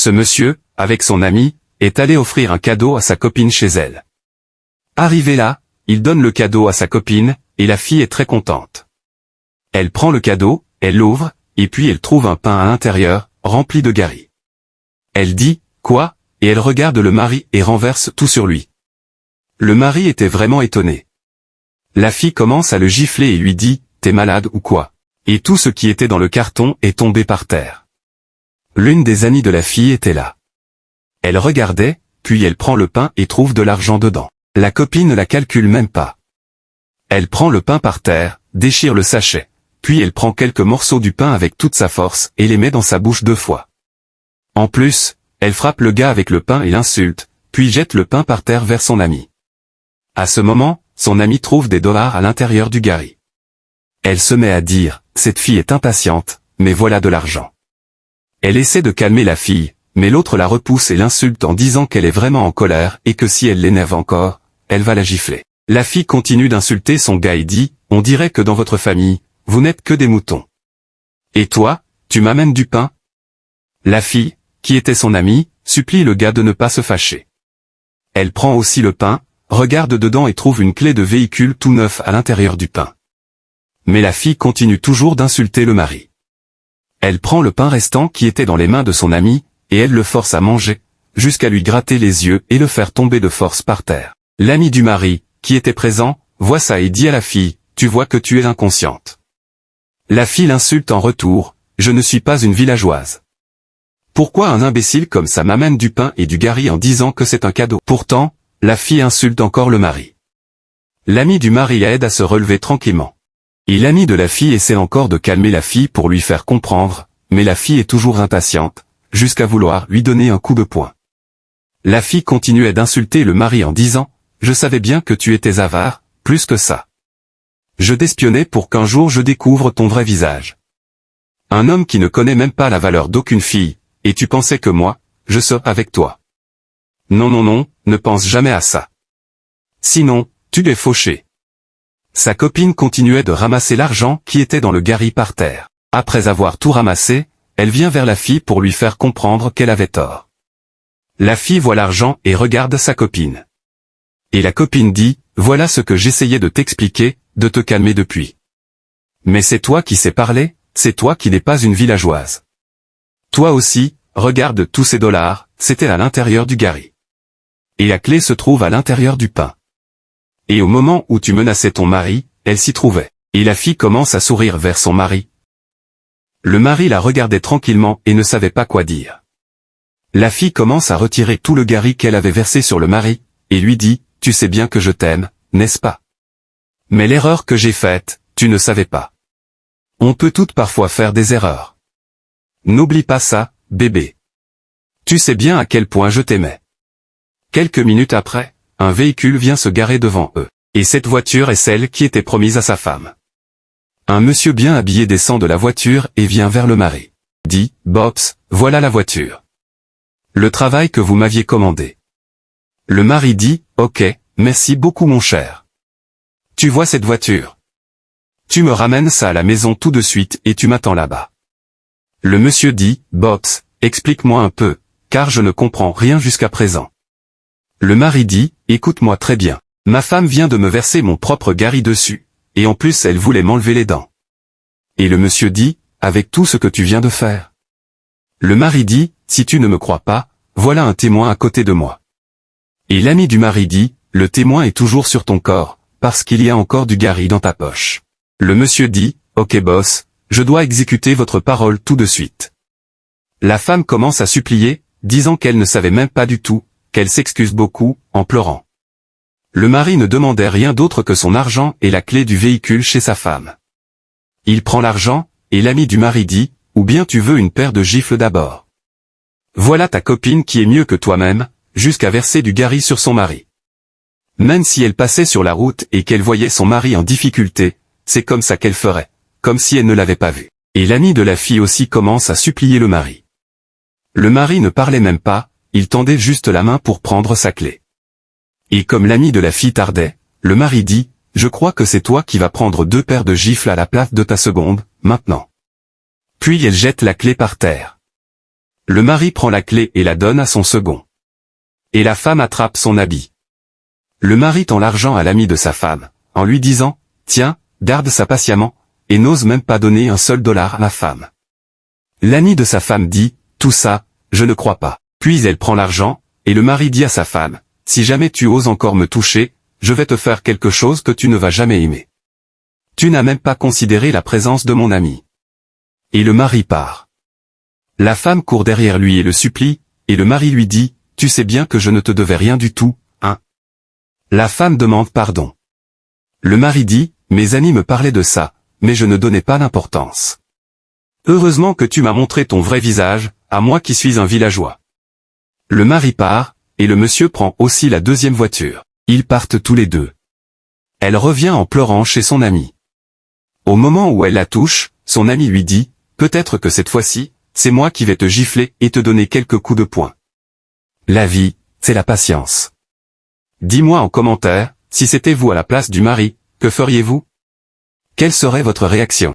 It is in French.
Ce monsieur, avec son ami, est allé offrir un cadeau à sa copine chez elle. Arrivé là, il donne le cadeau à sa copine, et la fille est très contente. Elle prend le cadeau, elle l'ouvre, et puis elle trouve un pain à l'intérieur, rempli de gari. Elle dit, « Quoi ?» et elle regarde le mari et renverse tout sur lui. Le mari était vraiment étonné. La fille commence à le gifler et lui dit, « T'es malade ou quoi ?» Et tout ce qui était dans le carton est tombé par terre. L'une des amies de la fille était là. Elle regardait, puis elle prend le pain et trouve de l'argent dedans. La copine ne la calcule même pas. Elle prend le pain par terre, déchire le sachet, puis elle prend quelques morceaux du pain avec toute sa force et les met dans sa bouche 2 fois. En plus, elle frappe le gars avec le pain et l'insulte, puis jette le pain par terre vers son ami. À ce moment, son ami trouve des dollars à l'intérieur du gari. Elle se met à dire, « Cette fille est impatiente, mais voilà de l'argent. » Elle essaie de calmer la fille, mais l'autre la repousse et l'insulte en disant qu'elle est vraiment en colère et que si elle l'énerve encore, elle va la gifler. La fille continue d'insulter son gars et dit, « On dirait que dans votre famille, vous n'êtes que des moutons. Et toi, tu m'amènes du pain ?» La fille, qui était son amie, supplie le gars de ne pas se fâcher. Elle prend aussi le pain, regarde dedans et trouve une clé de véhicule tout neuf à l'intérieur du pain. Mais la fille continue toujours d'insulter le mari. Elle prend le pain restant qui était dans les mains de son ami, et elle le force à manger, jusqu'à lui gratter les yeux et le faire tomber de force par terre. L'ami du mari, qui était présent, voit ça et dit à la fille, « Tu vois que tu es inconsciente. » La fille l'insulte en retour, « Je ne suis pas une villageoise. Pourquoi un imbécile comme ça m'amène du pain et du gari en disant que c'est un cadeau ?» Pourtant, la fille insulte encore le mari. L'ami du mari aide à se relever tranquillement. Et l'ami de la fille essaie encore de calmer la fille pour lui faire comprendre, mais la fille est toujours impatiente, jusqu'à vouloir lui donner un coup de poing. La fille continuait d'insulter le mari en disant, « Je savais bien que tu étais avare, plus que ça. Je t'espionnais pour qu'un jour je découvre ton vrai visage. Un homme qui ne connaît même pas la valeur d'aucune fille, et tu pensais que moi, je serais avec toi. Non non non, ne pense jamais à ça. Sinon, tu es fauché. » Sa copine continuait de ramasser l'argent qui était dans le gari par terre. Après avoir tout ramassé, elle vient vers la fille pour lui faire comprendre qu'elle avait tort. La fille voit l'argent et regarde sa copine. Et la copine dit, « Voilà ce que j'essayais de t'expliquer, de te calmer depuis. Mais c'est toi qui sais parler, c'est toi qui n'es pas une villageoise. Toi aussi, regarde tous ces dollars, c'était à l'intérieur du gari. Et la clé se trouve à l'intérieur du pain. Et au moment où tu menaçais ton mari, elle s'y trouvait. » Et la fille commence à sourire vers son mari. Le mari la regardait tranquillement et ne savait pas quoi dire. La fille commence à retirer tout le gari qu'elle avait versé sur le mari, et lui dit, « Tu sais bien que je t'aime, n'est-ce pas? Mais l'erreur que j'ai faite, tu ne savais pas. On peut toutes parfois faire des erreurs. N'oublie pas ça, bébé. Tu sais bien à quel point je t'aimais. » Quelques minutes après, un véhicule vient se garer devant eux, et cette voiture est celle qui était promise à sa femme. Un monsieur bien habillé descend de la voiture et vient vers le mari. Dit, « Bobs, voilà la voiture. Le travail que vous m'aviez commandé. » Le mari dit, « Ok, merci beaucoup mon cher. Tu vois cette voiture? Tu me ramènes ça à la maison tout de suite et tu m'attends là-bas. » Le monsieur dit, « Bobs, explique-moi un peu, car je ne comprends rien jusqu'à présent. » Le mari dit, « Écoute-moi très bien. Ma femme vient de me verser mon propre gari dessus, et en plus elle voulait m'enlever les dents. » Et le monsieur dit, « Avec tout ce que tu viens de faire. » Le mari dit, « Si tu ne me crois pas, voilà un témoin à côté de moi. » Et l'ami du mari dit, « Le témoin est toujours sur ton corps, parce qu'il y a encore du gari dans ta poche. » Le monsieur dit, « Ok boss, je dois exécuter votre parole tout de suite. » La femme commence à supplier, disant qu'elle ne savait même pas du tout, qu'elle s'excuse beaucoup, en pleurant. Le mari ne demandait rien d'autre que son argent et la clé du véhicule chez sa femme. Il prend l'argent, et l'ami du mari dit, « Ou bien tu veux une paire de gifles d'abord. Voilà ta copine qui est mieux que toi-même, jusqu'à verser du gari sur son mari. Même si elle passait sur la route et qu'elle voyait son mari en difficulté, c'est comme ça qu'elle ferait, comme si elle ne l'avait pas vu. » Et l'ami de la fille aussi commence à supplier le mari. Le mari ne parlait même pas, il tendait juste la main pour prendre sa clé. Et comme l'ami de la fille tardait, le mari dit, « Je crois que c'est toi qui vas prendre 2 paires de gifles à la place de ta seconde, maintenant. » Puis elle jette la clé par terre. Le mari prend la clé et la donne à son second. Et la femme attrape son habit. Le mari tend l'argent à l'ami de sa femme, en lui disant, « Tiens, garde ça patiemment », et n'ose même pas donner un seul dollar à la femme. L'ami de sa femme dit, « Tout ça, je ne crois pas ». Puis elle prend l'argent, et le mari dit à sa femme, « Si jamais tu oses encore me toucher, je vais te faire quelque chose que tu ne vas jamais aimer. Tu n'as même pas considéré la présence de mon ami. » Et le mari part. La femme court derrière lui et le supplie, et le mari lui dit, « Tu sais bien que je ne te devais rien du tout, hein ?» La femme demande pardon. Le mari dit, « Mes amis me parlaient de ça, mais je ne donnais pas d'importance. Heureusement que tu m'as montré ton vrai visage, à moi qui suis un villageois. » Le mari part, et le monsieur prend aussi la deuxième voiture. Ils partent tous les deux. Elle revient en pleurant chez son ami. Au moment où elle la touche, son ami lui dit, « Peut-être que cette fois-ci, c'est moi qui vais te gifler et te donner quelques coups de poing. » La vie, c'est la patience. Dis-moi en commentaire, si c'était vous à la place du mari, que feriez-vous? Quelle serait votre réaction?